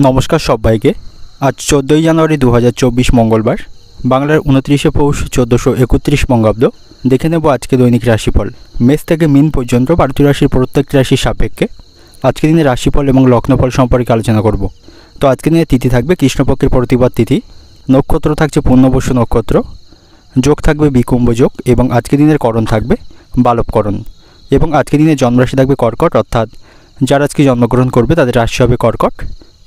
নমস্কার সবাইকে। আজ 14ই জানুয়ারি 2024 মঙ্গলবার, বাংলার 29শে পৌষ 1431 বঙ্গাব্দ। দেখে নেব আজকে দৈনিক রাশিফল। মেষ থেকে মিন পর্যন্ত 12টি রাশির প্রত্যেকটি রাশির সাপেক্ষে আজকে দিনের রাশিফল এবং লগ্নফল সম্পর্কে আলোচনা করব। তো আজকে দিনের তিথি থাকবে কৃষ্ণপক্ষের প্রতিবাদ তিথি, নক্ষত্র থাকছে পূর্ণবসু নক্ষত্র, যোগ থাকবে বিকুম্ভ যোগ এবং আজকে দিনের করণ থাকবে বালবকরণ। এবং আজকে দিনের জন্মরাশি থাকবে কর্কট, অর্থাৎ যারা আজকে জন্মগ্রহণ করবে তাদের রাশি হবে কর্কট।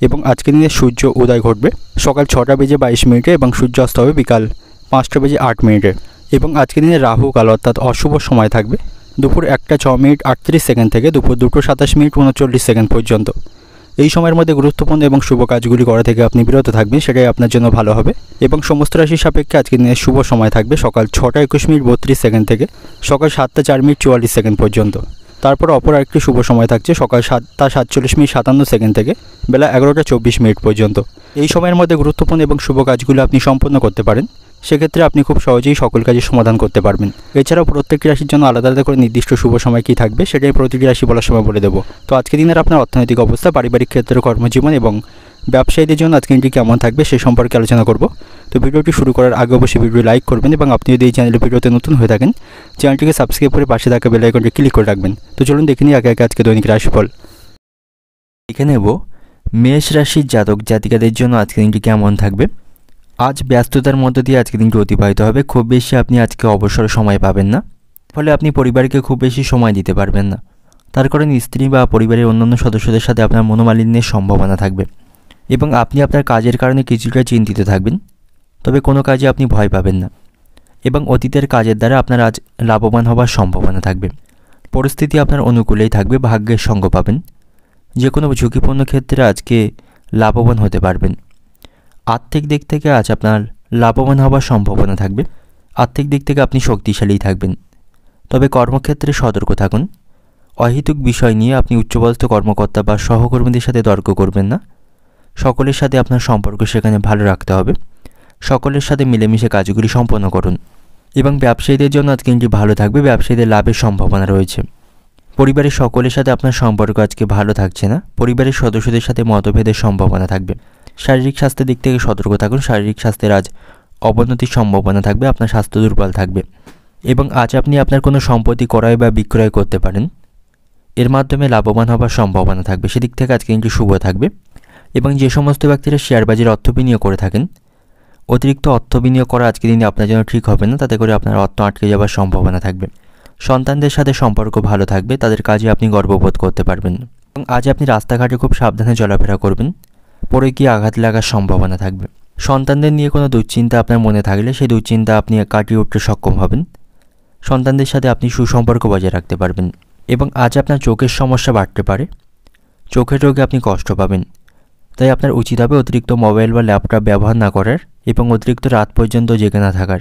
এবং আজকে দিনে সূর্য উদয় ঘটবে সকাল 6টা বেজে 22 মিনিটে এবং সূর্য অস্ত হবে বিকাল 5টা বেজে 8 মিনিটে। এবং আজকে দিনে রাহু কাল অর্থাৎ অশুভ সময় থাকবে দুপুর 1টা 6 মিনিট 38 সেকেন্ড থেকে দুপুর 2টো 27 মিনিট 39 সেকেন্ড পর্যন্ত। এই সময়ের মধ্যে গুরুত্বপূর্ণ এবং শুভ কাজগুলি করা থেকে আপনি বিরত থাকবেন, সেটাই আপনার জন্য ভালো হবে। এবং সমস্ত রাশির সাপেক্ষে আজকে দিনের শুভ সময় থাকবে সকাল 6টা 21 মিনিট 32 সেকেন্ড থেকে সকাল 7টা 4 মিনিট 44 সেকেন্ড পর্যন্ত। তারপর অপর আরেকটি শুভ সময় থাকছে সকাল 7টা 47 মিনিট 57 সেকেন্ড থেকে বেলা 11টা 24 মিনিট পর্যন্ত। এই সময়ের মধ্যে গুরুত্বপূর্ণ এবং শুভ কাজগুলো আপনি সম্পন্ন করতে পারেন, সেক্ষেত্রে আপনি খুব সহজেই সকল কাজের সমাধান করতে পারবেন। এছাড়াও প্রত্যেকটি রাশির জন্য আলাদা আলাদা করে নির্দিষ্ট শুভ সময় কী থাকবে সেটাই প্রতিটি রাশি বলার সময় বলে দেবো। তো আজকে দিনের আপনার অর্থনৈতিক অবস্থা, পারিবারিক ক্ষেত্রে, কর্মজীবন এবং ব্যবসায়ীদের জন্য আজকে দিনটি কেমন থাকবে সে সম্পর্কে আলোচনা করব। তো ভিডিওটি শুরু করার আগে অবশ্যই ভিডিও লাইক করবেন এবং আপনি যদি এই চ্যানেলের ভিডিওতে নতুন হয়ে থাকেন চ্যানেলটিকে সাবস্ক্রাইব করে পাশে থাকা বেল আইকনটি ক্লিক করে রাখবেন। তো চলুন দেখে নিই আগে আজকে দৈনিক রাশিফল। দেখে নেব মেষ রাশির জাতক জাতিকাদের জন্য আজকে দিনটি কেমন থাকবে। আজ ব্যস্ততার মধ্য দিয়ে আজকে দিনটি অতিবাহিত হবে। খুব বেশি আপনি আজকে অবসর সময় পাবেন না, ফলে আপনি পরিবারকে খুব বেশি সময় দিতে পারবেন না। তার কারণে স্ত্রী বা পরিবারের অন্যান্য সদস্যদের সাথে আপনার মনোমালিন্যের সম্ভাবনা থাকবে এবং আপনি আপনার কাজের কারণে কিছুটা চিন্তিত থাকবেন, তবে কোনো কাজে আপনি ভয় পাবেন না এবং অতীতের কাজের দ্বারা আপনার আজ লাভবান হওয়ার সম্ভাবনা থাকবে। পরিস্থিতি আপনার অনুকূলেই থাকবে, ভাগ্যের সঙ্গ পাবেন। যে কোনো ঝুঁকিপূর্ণ ক্ষেত্রে আজকে লাভবান হতে পারবেন। আর্থিক দিক থেকে আজ আপনার লাভবান হওয়ার সম্ভাবনা থাকবে। আর্থিক দিক থেকে আপনি শক্তিশালী থাকবেন, তবে কর্মক্ষেত্রে সতর্ক থাকুন। অহেতুক বিষয় নিয়ে আপনি উচ্চপদস্থ কর্মকর্তা বা সহকর্মীদের সাথে তর্ক করবেন না। সকলের সাথে আপনার সম্পর্ক সেখানে ভালো রাখতে হবে। সকলের সাথে মিলেমিশে কাজগুলি সম্পন্ন করুন। এবং ব্যবসায়ীদের জন্য আজকে দিনটি ভালো থাকবে, ব্যবসায়ীদের লাভের সম্ভাবনা রয়েছে। পরিবারের সকলের সাথে আপনার সম্পর্ক আজকে ভালো থাকছে না, পরিবারের সদস্যদের সাথে মতভেদের সম্ভাবনা থাকবে। শারীরিক স্বাস্থ্যের দিক থেকে সতর্ক থাকুন। শারীরিক স্বাস্থ্যের আজ অবনতির সম্ভাবনা থাকবে, আপনার স্বাস্থ্য দুর্বল থাকবে। এবং আজ আপনি আপনার কোনো সম্পত্তি ক্রয় বা বিক্রয় করতে পারেন, এর মাধ্যমে লাভবান হওয়ার সম্ভাবনা থাকবে। সেদিক থেকে আজকে দিনটি শুভ থাকবে। এবং যে সমস্ত ব্যক্তিরা শেয়ার বাজারে অর্থ বিনিয়োগ করে থাকেন, অতিরিক্ত অর্থ বিনিয়োগ করা আজকে দিনে আপনার জন্য ঠিক হবে না, তাতে করে আপনার অর্থ আটকে যাওয়ার সম্ভাবনা থাকবে। সন্তানদের সাথে সম্পর্ক ভালো থাকবে, তাদের কাজে আপনি গর্ববোধ করতে পারবেন। এবং আজ আপনি রাস্তাঘাটে খুব সাবধানে চলাফেরা করবেন, পরে গিয়ে আঘাত লাগার সম্ভাবনা থাকবে। সন্তানদের নিয়ে কোনো দুশ্চিন্তা আপনার মনে থাকলে সেই দুশ্চিন্তা আপনি কাটিয়ে উঠতে সক্ষম হবেন। সন্তানদের সাথে আপনি সুসম্পর্ক বজায় রাখতে পারবেন। এবং আজ আপনার চোখের সমস্যা বাড়তে পারে, চোখের রোগে আপনি কষ্ট পাবেন। তাই আপনার উচিত হবে অতিরিক্ত মোবাইল বা ল্যাপটপ ব্যবহার না করার এবং অতিরিক্ত রাত পর্যন্ত জেগে না থাকার।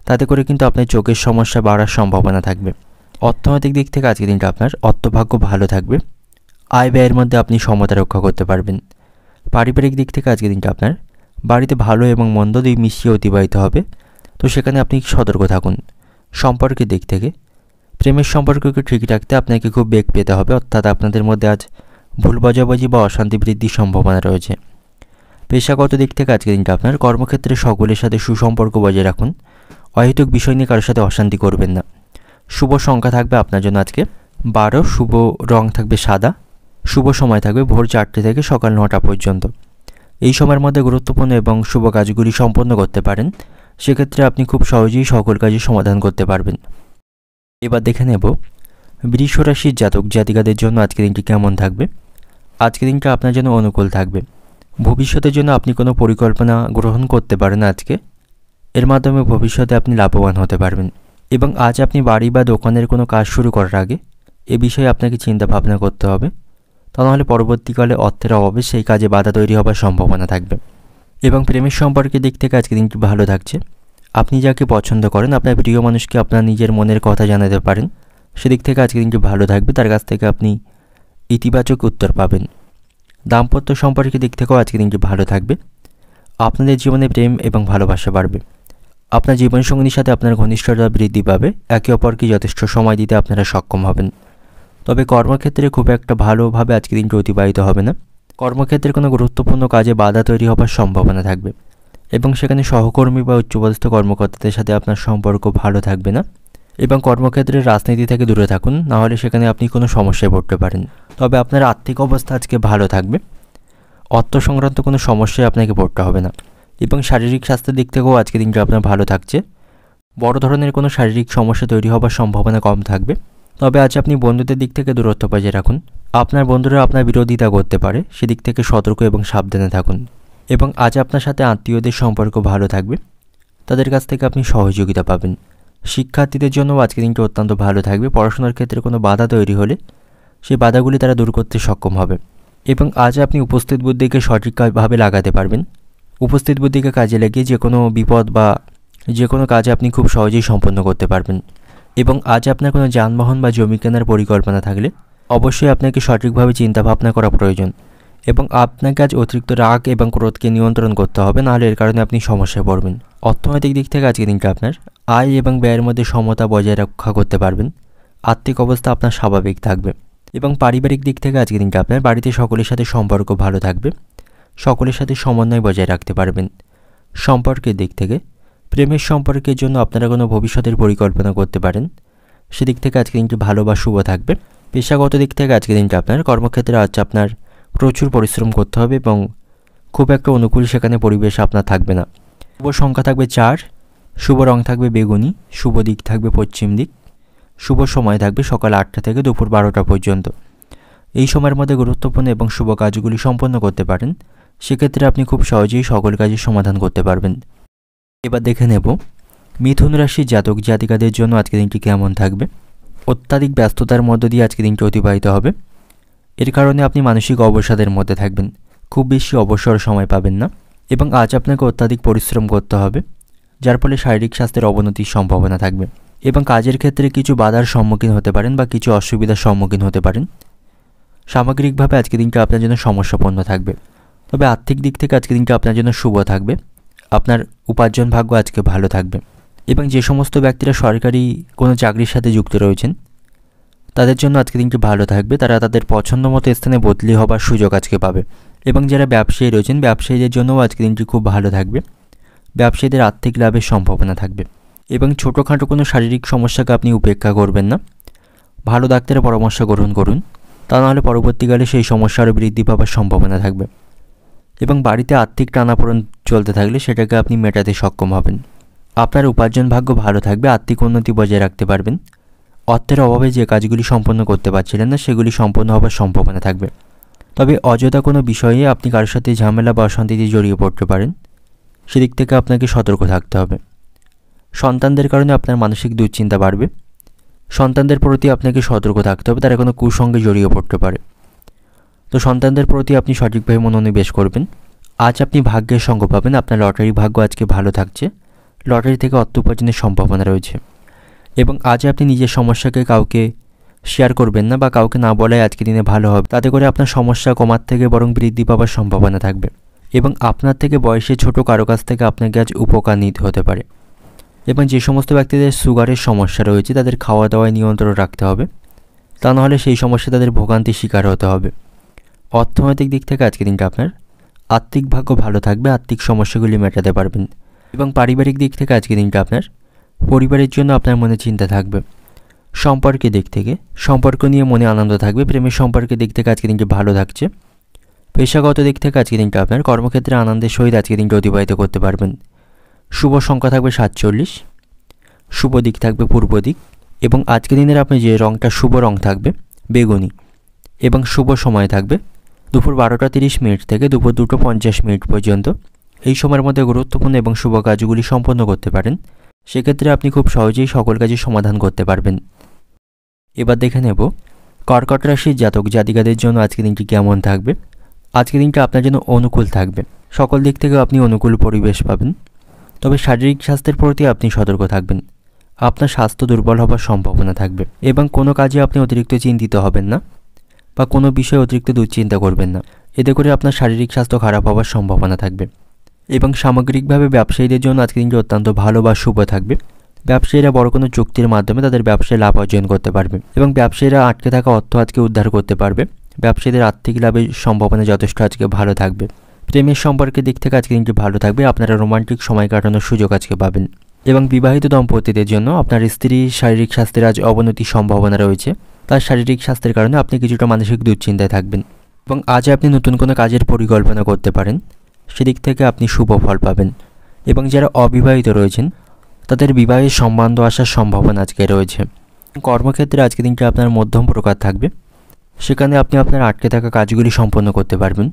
তাতে করে কিন্তু আপনার চোখের সমস্যা বাড়ার সম্ভাবনা থাকবে। অর্থনৈতিক দিক থেকে আজকে দিনটা আপনার অর্থভাগ্য ভালো থাকবে। আয় ব্যয়ের মধ্যে আপনি সমতা রক্ষা করতে পারবেন। পারিবারিক দিক থেকে আজকে দিনটা আপনার বাড়িতে ভালো এবং মন্দ দুই মিশিয়ে অতিবাহিত হবে, তো সেখানে আপনি সতর্ক থাকুন। সম্পর্কের দিক থেকে প্রেমের সম্পর্ককে ঠিক রাখতে আপনাকে খুব বেগ পেতে হবে, অর্থাৎ আপনাদের মধ্যে আজ ভুল বোঝাবুঝি বা অশান্তি বৃদ্ধির সম্ভাবনা রয়েছে। পেশাগত দিক থেকে আজকে দিনটা আপনার কর্মক্ষেত্রে সকলের সাথে সুসম্পর্ক বজায় রাখুন। অহেতুক বিষয় নিয়ে কারোর সাথে অশান্তি করবেন না। শুভ সংখ্যা থাকবে আপনার জন্য আজকে 12, শুভ রং থাকবে সাদা, শুভ সময় থাকবে ভোর 4টে থেকে সকাল 9টা পর্যন্ত। এই সময়ের মধ্যে গুরুত্বপূর্ণ এবং শুভ কাজগুলি সম্পন্ন করতে পারেন, সেক্ষেত্রে আপনি খুব সহজেই সকল কাজের সমাধান করতে পারবেন। এবার দেখে নেব বৃষ রাশির জাতক জাতিকাদের জন্য আজকে দিনটি কেমন থাকবে। আজকে দিনটা আপনার জন্য অনুকূল থাকবে। ভবিষ্যতের জন্য আপনি কোনো পরিকল্পনা গ্রহণ করতে পারেন আজকে, এর মাধ্যমে ভবিষ্যতে আপনি লাভবান হতে পারবেন। এবং আজ আপনি বাড়ি বা দোকানের কোনো কাজ শুরু করার আগে এ বিষয়ে আপনাকে চিন্তা ভাবনা করতে হবে, তা নাহলে পরবর্তীকালে অর্থের অভাবে সেই কাজে বাধা তৈরি হওয়ার সম্ভাবনা থাকবে। এবং প্রেমের সম্পর্কের দিক থেকে আজকে দিনটি ভালো থাকছে। আপনি যাকে পছন্দ করেন, আপনার প্রিয় মানুষকে আপনার নিজের মনের কথা জানাতে পারেন, সেদিক থেকে আজকে দিনটি ভালো থাকবে। তার কাছ থেকে আপনি ইতিবাচক উত্তর পাবেন। দাম্পত্য সম্পর্কের দিক থেকেও আজকে দিনটি ভালো থাকবে। আপনাদের জীবনে প্রেম এবং ভালোবাসা বাড়বে। আপনার জীবনসঙ্গীর সাথে আপনার ঘনিষ্ঠতা বৃদ্ধি পাবে। একে অপরকে যথেষ্ট সময় দিতে আপনারা সক্ষম হবেন। তবে কর্মক্ষেত্রে খুব একটা ভালোভাবে আজকে দিনটি অতিবাহিত হবে না। কর্মক্ষেত্রে কোনো গুরুত্বপূর্ণ কাজে বাধা তৈরি হবার সম্ভাবনা থাকবে এবং সেখানে সহকর্মী বা উচ্চপদস্থ কর্মকর্তাদের সাথে আপনার সম্পর্ক ভালো থাকবে না। এবং কর্মক্ষেত্রের রাজনীতি থেকে দূরে থাকুন, নাহলে সেখানে আপনি কোনো সমস্যায় পড়তে পারেন। তবে আপনার আর্থিক অবস্থা আজকে ভালো থাকবে, অর্থ সংক্রান্ত কোনো সমস্যায় আপনাকে পড়তে হবে না। এবং শারীরিক স্বাস্থ্যের দিক থেকেও আজকে দিনটা আপনার ভালো থাকছে, বড় ধরনের কোনো শারীরিক সমস্যা তৈরি হবার সম্ভাবনা কম থাকবে। তবে আজ আপনি বন্ধুদের দিক থেকে দূরত্ব বজায় রাখুন, আপনার বন্ধুরা আপনার বিরোধিতা করতে পারে, সেদিক থেকে সতর্ক এবং সাবধানে থাকুন। এবং আজ আপনার সাথে আত্মীয়দের সম্পর্ক ভালো থাকবে, তাদের কাছ থেকে আপনি সহযোগিতা পাবেন। শিক্ষার্থীদের জন্য আজকে দিনটা অত্যন্ত ভালো থাকবে, পড়াশোনার ক্ষেত্রে কোনো বাধা তৈরি হলে সেই বাধাগুলি তারা দূর করতে সক্ষম হবে। এবং আজ আপনি উপস্থিত বুদ্ধিকে সঠিকভাবে লাগাতে পারবেন, উপস্থিত বুদ্ধিকে কাজে লাগিয়ে যে কোনো বিপদ বা যে কোনো কাজে আপনি খুব সহজেই সম্পন্ন করতে পারবেন। এবং আজ আপনার কোনো যানবাহন বা জমি কেনার পরিকল্পনা থাকলে অবশ্যই আপনাকে সঠিকভাবে চিন্তাভাবনা করা প্রয়োজন। এবং আপনাকে আজ অতিরিক্ত রাগ এবং ক্রোধকে নিয়ন্ত্রণ করতে হবে, নাহলে এর কারণে আপনি সমস্যায় পড়বেন। অর্থনৈতিক দিক থেকে আজকে দিনটা আপনার আয় এবং ব্যয়ের মধ্যে সমতা বজায় রক্ষা করতে পারবেন, আর্থিক অবস্থা আপনার স্বাভাবিক থাকবে। এবং পারিবারিক দিক থেকে আজকে দিনটা আপনার বাড়িতে সকলের সাথে সম্পর্ক ভালো থাকবে, সকলের সাথে সমন্বয় বজায় রাখতে পারবেন। সম্পর্কের দিক থেকে প্রেমের সম্পর্কের জন্য আপনারা কোনো ভবিষ্যতের পরিকল্পনা করতে পারেন, সেদিক থেকে আজকে দিনটি ভালো বা শুভ থাকবে। পেশাগত দিক থেকে আজকে দিনটা আপনার কর্মক্ষেত্রে আজ আপনার প্রচুর পরিশ্রম করতে হবে এবং খুব একটা অনুকূল সেখানে পরিবেশ আপনার থাকবে না। শুভ সংখ্যা থাকবে 4, শুভ রং থাকবে বেগুনি, শুভ দিক থাকবে পশ্চিম দিক, শুভ সময় থাকবে সকাল 8টা থেকে দুপুর 12টা পর্যন্ত। এই সময়ের মধ্যে গুরুত্বপূর্ণ এবং শুভ কাজগুলি সম্পন্ন করতে পারেন, সেক্ষেত্রে আপনি খুব সহজেই সকল কাজের সমাধান করতে পারবেন। এবার দেখে নেব মিথুন রাশির জাতক জাতিকাদের জন্য আজকে দিনটি কেমন থাকবে। অত্যাধিক ব্যস্ততার মধ্য দিয়ে আজকে দিনটি অতিবাহিত হবে, এর কারণে আপনি মানসিক অবসাদের মধ্যে থাকবেন, খুব বেশি অবসর সময় পাবেন না। এবং আজ আপনাকে অত্যাধিক পরিশ্রম করতে হবে, যার ফলে শারীরিক স্বাস্থ্যের অবনতির সম্ভাবনা থাকবে। এবং কাজের ক্ষেত্রে কিছু বাধার সম্মুখীন হতে পারেন বা কিছু অসুবিধার সম্মুখীন হতে পারেন। সামগ্রিকভাবে আজকে দিনটা আপনার জন্য সমস্যাপূর্ণ থাকবে। তবে আর্থিক দিক থেকে আজকে দিনটা আপনার জন্য শুভ থাকবে, আপনার উপার্জন ভাগ্য আজকে ভালো থাকবে। এবং যে সমস্ত ব্যক্তিরা সরকারি কোনো চাকরির সাথে যুক্ত রয়েছেন তাদের জন্য আজকে দিনটি ভালো থাকবে, তারা তাদের পছন্দ মতো স্থানে বদলি হবার সুযোগ আজকে পাবে। এবং যারা ব্যবসায়ী রয়েছেন ব্যবসায়ীদের জন্যও আজকে দিনটি খুব ভালো থাকবে, ব্যবসায়ীদের আর্থিক লাভের সম্ভাবনা থাকবে। এবং ছোটোখাটো কোনো শারীরিক সমস্যাকে আপনি উপেক্ষা করবেন না, ভালো ডাক্তারের পরামর্শ গ্রহণ করুন, তা নাহলে পরবর্তীকালে সেই সমস্যা আরও বৃদ্ধি পাওয়ার সম্ভাবনা থাকবে। এবং বাড়িতে আর্থিক টানাপোড়েন চলতে থাকলে সেটাকে আপনি মেটাতে সক্ষম হবেন। আপনার উপার্জন ভাগ্য ভালো থাকবে, আর্থিক উন্নতি বজায় রাখতে পারবেন। অর্থের অভাবে যে কাজগুলি সম্পন্ন করতে পারছিলেন না সেগুলি সম্পন্ন হওয়ার সম্ভাবনা থাকবে। তবে অযথা কোনো বিষয়ে আপনি কারোর সাথে ঝামেলা বা অশান্তিতে জড়িয়ে পড়তে পারেন, সেদিক থেকে আপনাকে সতর্ক থাকতে হবে। সন্তানদের কারণে আপনার মানসিক দুশ্চিন্তা বাড়বে, সন্তানদের প্রতি আপনাকে সতর্ক থাকতে হবে, তারা কোনো কুসঙ্গে জড়িয়ে পড়তে পারে। তো সন্তানদের প্রতি আপনি সঠিকভাবে মনোনিবেশ করবেন। আজ আপনি ভাগ্যের সঙ্গ পাবেন, আপনার লটারি ভাগ্য আজকে ভালো থাকছে, লটারি থেকে অর্থ উপার্জনের সম্ভাবনা রয়েছে। এবং আজ আপনি নিজের সমস্যাকে কাউকে শেয়ার করবেন না বা কাউকে না বলাই আজকে দিনে ভালো হবে, তাতে করে আপনার সমস্যা কমার থেকে বরং বৃদ্ধি পাওয়ার সম্ভাবনা থাকবে। এবং আপনার থেকে বয়সে ছোট কারো কাছ থেকে আপনাকে আজ উপকার নিতে হতে পারে। এবং যে সমস্ত ব্যক্তিদের সুগারের সমস্যা রয়েছে তাদের খাওয়া দাওয়ায় নিয়ন্ত্রণ রাখতে হবে, তা নাহলে সেই সমস্যা তাদের ভোগান্তির শিকার হতে হবে। অর্থনৈতিক দিক থেকে আজকে দিনটা আপনার আর্থিক ভাগ্য ভালো থাকবে, আর্থিক সমস্যাগুলি মেটাতে পারবেন। এবং পারিবারিক দিক থেকে আজকে দিনটা আপনার পরিবারের জন্য আপনার মনে চিন্তা থাকবে। সম্পর্কের দিক থেকে সম্পর্ক নিয়ে মনে আনন্দ থাকবে, প্রেমের সম্পর্কের দিক থেকে আজকে দিনটি ভালো থাকছে। পেশাগত দিক থেকে আজকে দিনটা আপনার কর্মক্ষেত্রে আনন্দের সহিত আজকে দিনটা অতিবাহিত করতে পারবেন। শুভ সংখ্যা থাকবে 47, শুভ দিক থাকবে পূর্ব দিক। এবং আজকে দিনের আপনি যে রঙটা শুভ রং থাকবে বেগুনি। এবং শুভ সময় থাকবে দুপুর 12টা 30 মিনিট থেকে দুপুর 2টা 50 মিনিট পর্যন্ত। এই সময়ের মধ্যে গুরুত্বপূর্ণ এবং শুভ কাজগুলি সম্পন্ন করতে পারেন, সেক্ষেত্রে আপনি খুব সহজেই সকল কাজের সমাধান করতে পারবেন। এবার দেখে নেব কর্কট রাশির জাতক জাতিকাদের জন্য আজকে দিনটি কেমন থাকবে। আজকে দিনটা আপনার জন্য অনুকূল থাকবে, সকল দিক থেকে আপনি অনুকূল পরিবেশ পাবেন। তবে শারীরিক স্বাস্থ্যের প্রতি আপনি সতর্ক থাকবেন, আপনার স্বাস্থ্য দুর্বল হবার সম্ভাবনা থাকবে। এবং কোনো কাজে আপনি অতিরিক্ত চিন্তিত হবেন না বা কোনো বিষয়ে অতিরিক্ত দুশ্চিন্তা করবেন না, এতে করে আপনার শারীরিক স্বাস্থ্য খারাপ হওয়ার সম্ভাবনা থাকবে। এবং সামগ্রিকভাবে ব্যবসায়ীদের জন্য আজকে দিনটি অত্যন্ত ভালো বা শুভ থাকবে। ব্যবসায়ীরা বড় কোনো চুক্তির মাধ্যমে তাদের ব্যবসায় লাভ অর্জন করতে পারবে এবং ব্যবসায়ীরা আটকে থাকা অর্থ আজকে উদ্ধার করতে পারবে। ব্যবসায়ীদের আর্থিক লাভের সম্ভাবনা যথেষ্ট আজকে ভালো থাকবে। প্রেমের সম্পর্কের দিক থেকে আজকে দিনটি ভালো থাকবে, আপনারা রোমান্টিক সময় কাটানোর সুযোগ আজকে পাবেন। এবং বিবাহিত দম্পতিদের জন্য আপনার স্ত্রীর শারীরিক স্বাস্থ্যের আজ অবনতির সম্ভাবনা রয়েছে। তার শারীরিক স্বাস্থ্যের কারণে আপনি কিছুটা মানসিক দুশ্চিন্তায় থাকবেন। এবং আজ আপনি নতুন কোনো কাজের পরিকল্পনা করতে পারেন, সেদিক থেকে আপনি শুভ ফল পাবেন। এবং যারা অবিবাহিত রয়েছেন তাদের বিবাহের সম্বন্ধ আসার সম্ভাবনা আজকে রয়েছে। কর্মক্ষেত্রে আজকে দিনটি আপনার মধ্যম প্রকার থাকবে, সেখানে আপনি আপনার আটকে থাকা কাজগুলি সম্পন্ন করতে পারবেন,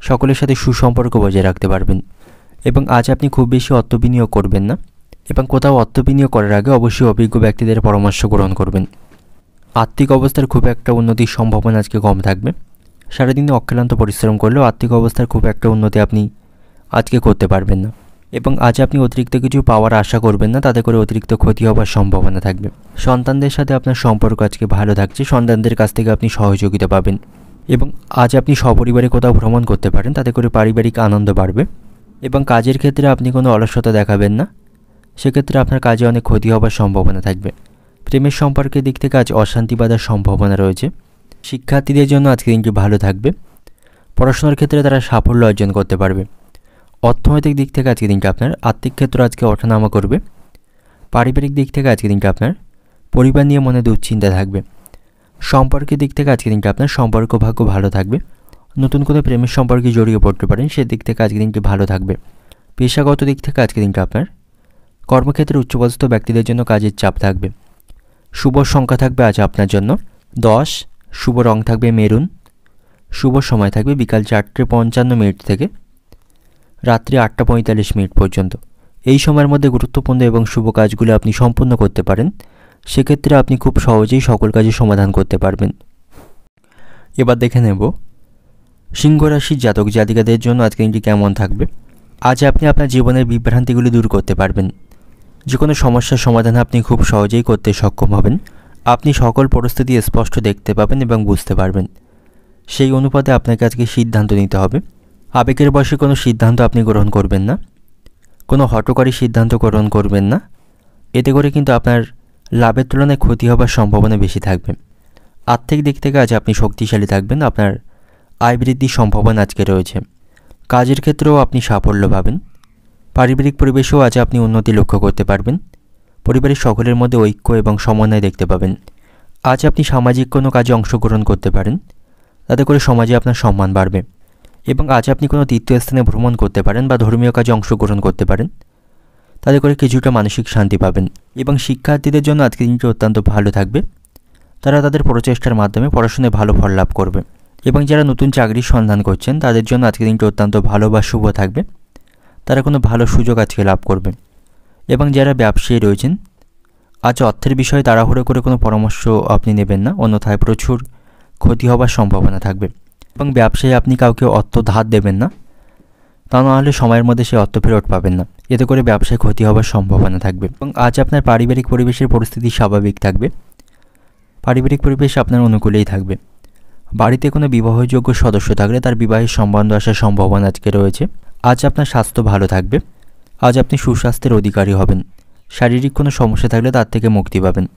সকলের সাথে সুসম্পর্ক বজায় রাখতে পারবেন। এবং আজ আপনি খুব বেশি অর্থ বিনিয়োগ করবেন না, এবং কোথাও অর্থ বিনিয়োগ করার আগে অবশ্যই অভিজ্ঞ ব্যক্তিদের পরামর্শ গ্রহণ করবেন। আর্থিক অবস্থার খুব একটা উন্নতির সম্ভাবনা আজকে কম থাকবে। সারাদিনে অক্লান্ত পরিশ্রম করলেও আর্থিক অবস্থার খুব একটা উন্নতি আপনি আজকে করতে পারবেন না। এবং আজ আপনি অতিরিক্ত কিছু পাওয়ার আশা করবেন না, তাতে করে অতিরিক্ত ক্ষতি হওয়ার সম্ভাবনা থাকবে। সন্তানদের সাথে আপনার সম্পর্ক আজকে ভালো থাকছে, সন্তানদের কাছ থেকে আপনি সহযোগিতা পাবেন। এবং আজ আপনি সপরিবারে কোথাও ভ্রমণ করতে পারেন, তাতে করে পারিবারিক আনন্দ বাড়বে। এবং কাজের ক্ষেত্রে আপনি কোনো অলসতা দেখাবেন না, সেক্ষেত্রে আপনার কাজে অনেক ক্ষতি হওয়ার সম্ভাবনা থাকবে। প্রেমের সম্পর্কের দিক থেকে আজ অশান্তি বাঁধার সম্ভাবনা রয়েছে। শিক্ষার্থীদের জন্য আজকে দিনটি ভালো থাকবে, পড়াশোনার ক্ষেত্রে তারা সাফল্য অর্জন করতে পারবে। অর্থনৈতিক দিক থেকে আজকে দিনটি আপনার আর্থিক ক্ষেত্র আজকে ওঠানামা করবে। পারিবারিক দিক থেকে আজকে দিনটি আপনার পরিবার নিয়ে মনে দুশ্চিন্তা থাকবে। সম্পর্কের দিক থেকে আজকে দিনটি আপনার সম্পর্ক ভাগ্য ভালো থাকবে। নতুন কোনো প্রেমের সম্পর্কে জড়িয়ে পড়তে পারেন, সেদিক থেকে আজকে দিনটি ভালো থাকবে। পেশাগত দিক থেকে আজকে দিনটি আপনার কর্মক্ষেত্রে উচ্চপদস্থ ব্যক্তিদের জন্য কাজের চাপ থাকবে। শুভ সংখ্যা থাকবে আজ আপনার জন্য 10, শুভ রং থাকবে মেরুন, শুভ সময় থাকবে বিকাল 4:55 থেকে রাত্রি 8:45 পর্যন্ত। এই সময়ের মধ্যে গুরুত্বপূর্ণ এবং শুভ কাজগুলো আপনি সম্পূর্ণ করতে পারেন, সেক্ষেত্রে আপনি খুব সহজেই সকল কাজের সমাধান করতে পারবেন। এবার দেখে নেব সিংহ রাশির জাতক জাতিকাদের জন্য আজকে দিনটি কেমন থাকবে। আজ আপনি আপনার জীবনের বিভ্রান্তিগুলি দূর করতে পারবেন। যে কোনো সমস্যার সমাধান আপনি খুব সহজেই করতে সক্ষম হবেন। আপনি সকল পরিস্থিতি স্পষ্ট দেখতে পাবেন এবং বুঝতে পারবেন। সেই অনুপাতে আপনাকে আজকে সিদ্ধান্ত নিতে হবে। আবেগের বশে কোনো সিদ্ধান্ত আপনি গ্রহণ করবেন না, কোনো হঠকারী সিদ্ধান্ত গ্রহণ করবেন না, এতে করে কিন্তু আপনার লাভের তুলনায় ক্ষতি হবার সম্ভাবনা বেশি থাকবে। আর্থিক দিক থেকে আজ আপনি শক্তিশালী থাকবেন, আপনার আয় বৃদ্ধির সম্ভাবনা আজকে রয়েছে। কাজের ক্ষেত্রেও আপনি সাফল্য পাবেন। পারিবারিক পরিবেশেও আজ আপনি উন্নতি লক্ষ্য করতে পারবেন। পরিবারের সকলের মধ্যে ঐক্য এবং সমন্বয় দেখতে পাবেন। আজ আপনি সামাজিক কোনো কাজে অংশগ্রহণ করতে পারেন, তাতে করে সমাজে আপনার সম্মান বাড়বে। এবং আজ আপনি কোনো তীর্থস্থানে ভ্রমণ করতে পারেন বা ধর্মীয় কাজে অংশগ্রহণ করতে পারেন, তাতে করে কিছুটা মানসিক শান্তি পাবেন। এবং শিক্ষার্থীদের জন্য আজকে দিনটি অত্যন্ত ভালো থাকবে। তারা তাদের প্রচেষ্টার মাধ্যমে পড়াশোনায় ভালো ফল লাভ করবে। এবং যারা নতুন চাকরির সন্ধান করছেন তাদের জন্য আজকে দিনটি অত্যন্ত ভালো বা শুভ থাকবে। তারা কোনো ভালো সুযোগ আজকে লাভ করবে। এবং যারা ব্যবসায়ী রয়েছেন, আজ অর্থের বিষয়ে তাড়াহুড়ো করে কোনো পরামর্শ আপনি নেবেন না, অন্যথায় প্রচুর ক্ষতি হবার সম্ভাবনা থাকবে। এবং ব্যবসায়ী আপনি কাউকে অর্থ ধার দেবেন না, তা নাহলে সময়ের মধ্যে সে অর্থ ফেরত পাবেন না, এতে করে ব্যবসায় ক্ষতি হবার সম্ভাবনা থাকবে। এবং আজ আপনার পারিবারিক পরিবেশের পরিস্থিতি স্বাভাবিক থাকবে। পারিবারিক পরিবেশ আপনার অনুকূলেই থাকবে। বাড়িতে কোনো বিবাহযোগ্য সদস্য থাকলে তার বিবাহের সম্বন্ধ আসার সম্ভাবনা আজকে রয়েছে। আজ আপনার স্বাস্থ্য ভালো থাকবে। আজ আপনি সুস্বাস্থ্যের অধিকারী হবেন। শারীরিক কোনো সমস্যা থাকলে তার থেকে মুক্তি পাবেন।